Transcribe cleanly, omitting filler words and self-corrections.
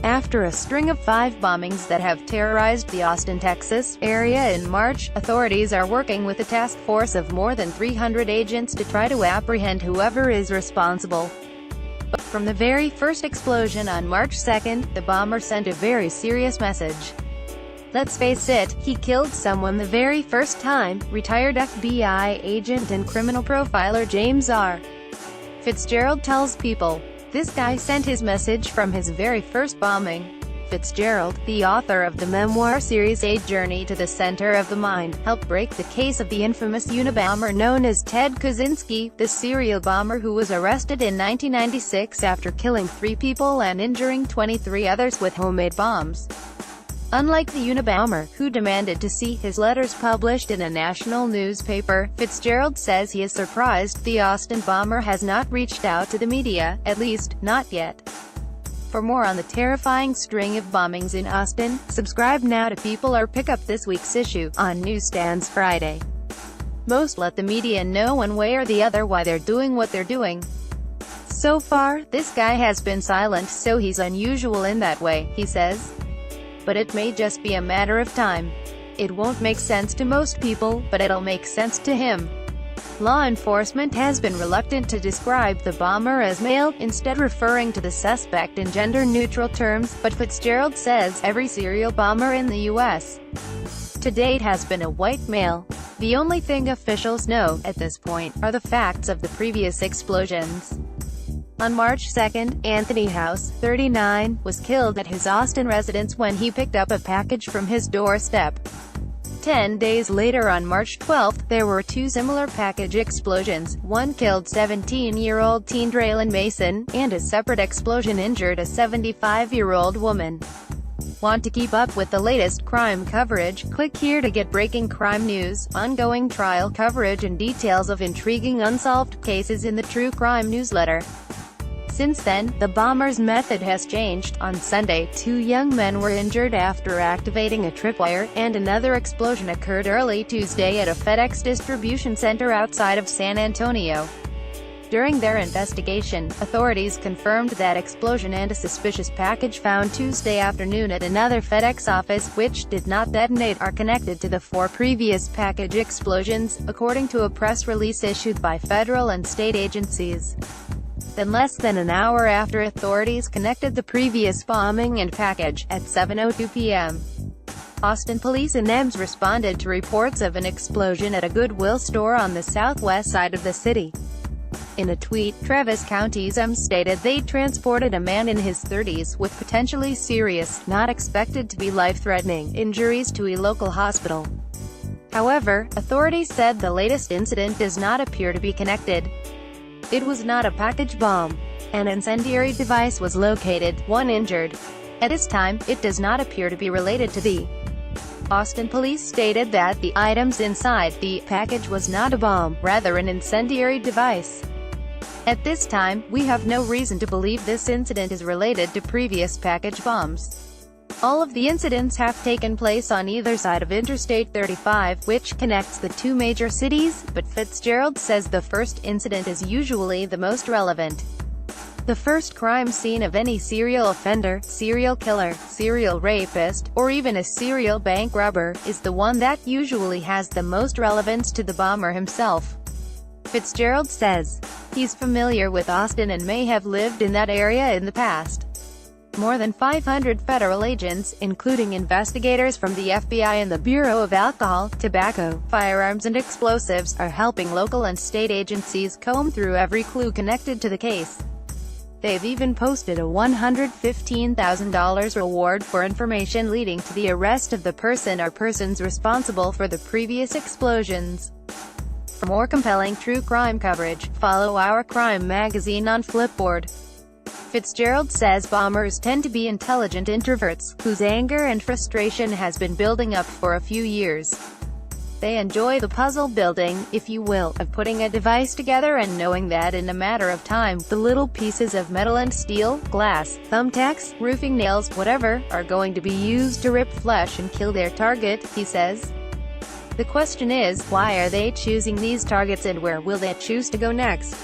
After a string of 5 bombings that have terrorized the Austin, Texas, area in March, authorities are working with a task force of more than 300 agents to try to apprehend whoever is responsible. But from the very first explosion on March 2nd, the bomber sent a very serious message. Let's face it, he killed someone the very first time, retired FBI agent and criminal profiler James R. Fitzgerald tells People. This guy sent his message from his very first bombing. Fitzgerald, the author of the memoir series A Journey to the Center of the Mind, helped break the case of the infamous Unabomber known as Ted Kaczynski, the serial bomber who was arrested in 1996 after killing 3 people and injuring 23 others with homemade bombs. Unlike the Unabomber, who demanded to see his letters published in a national newspaper, Fitzgerald says he is surprised the Austin bomber has not reached out to the media, at least, not yet. For more on the terrifying string of bombings in Austin, subscribe now to People or pick up this week's issue, on newsstands Friday. Most let the media know one way or the other why they're doing what they're doing. So far, this guy has been silent, so he's unusual in that way, he says. But it may just be a matter of time. It won't make sense to most people, but it'll make sense to him. Law enforcement has been reluctant to describe the bomber as male, instead referring to the suspect in gender-neutral terms, but Fitzgerald says every serial bomber in the U.S. to date has been a white male. The only thing officials know, at this point, are the facts of the previous explosions. On March 2nd, Anthony House, 39, was killed at his Austin residence when he picked up a package from his doorstep. 10 days later on March 12th, there were 2 similar package explosions. One killed 17-year-old teen Draylon Mason, and a separate explosion injured a 75-year-old woman. Want to keep up with the latest crime coverage? Click here to get breaking crime news, ongoing trial coverage and details of intriguing unsolved cases in the True Crime newsletter. Since then, the bomber's method has changed. On Sunday, 2 young men were injured after activating a tripwire, and another explosion occurred early Tuesday at a FedEx distribution center outside of San Antonio. During their investigation, authorities confirmed that explosion and a suspicious package found Tuesday afternoon at another FedEx office, which did not detonate, are connected to the 4 previous package explosions, according to a press release issued by federal and state agencies. Then less than an hour after authorities connected the previous bombing and package, at 7:02 p.m. Austin police and EMS responded to reports of an explosion at a Goodwill store on the southwest side of the city. In a tweet, Travis County's EMS stated they transported a man in his 30s, with potentially serious, not expected to be life-threatening, injuries to a local hospital. However, authorities said the latest incident does not appear to be connected. It was not a package bomb. An incendiary device was located, 1 injured. At this time, it does not appear to be related to the Austin police stated that the items inside the package was not a bomb, rather an incendiary device. At this time, we have no reason to believe this incident is related to previous package bombs. All of the incidents have taken place on either side of Interstate 35, which connects the 2 major cities, but Fitzgerald says the first incident is usually the most relevant. The first crime scene of any serial offender, serial killer, serial rapist, or even a serial bank robber, is the one that usually has the most relevance to the bomber himself. Fitzgerald says he's familiar with Austin and may have lived in that area in the past. More than 500 federal agents, including investigators from the FBI and the Bureau of Alcohol, Tobacco, Firearms and Explosives, are helping local and state agencies comb through every clue connected to the case. They've even posted a $115,000 reward for information leading to the arrest of the person or persons responsible for the previous explosions. For more compelling true crime coverage, follow our crime magazine on Flipboard. Fitzgerald says bombers tend to be intelligent introverts, whose anger and frustration has been building up for a few years. They enjoy the puzzle building, if you will, of putting a device together and knowing that in a matter of time, the little pieces of metal and steel, glass, thumbtacks, roofing nails, whatever, are going to be used to rip flesh and kill their target, he says. The question is, why are they choosing these targets and where will they choose to go next?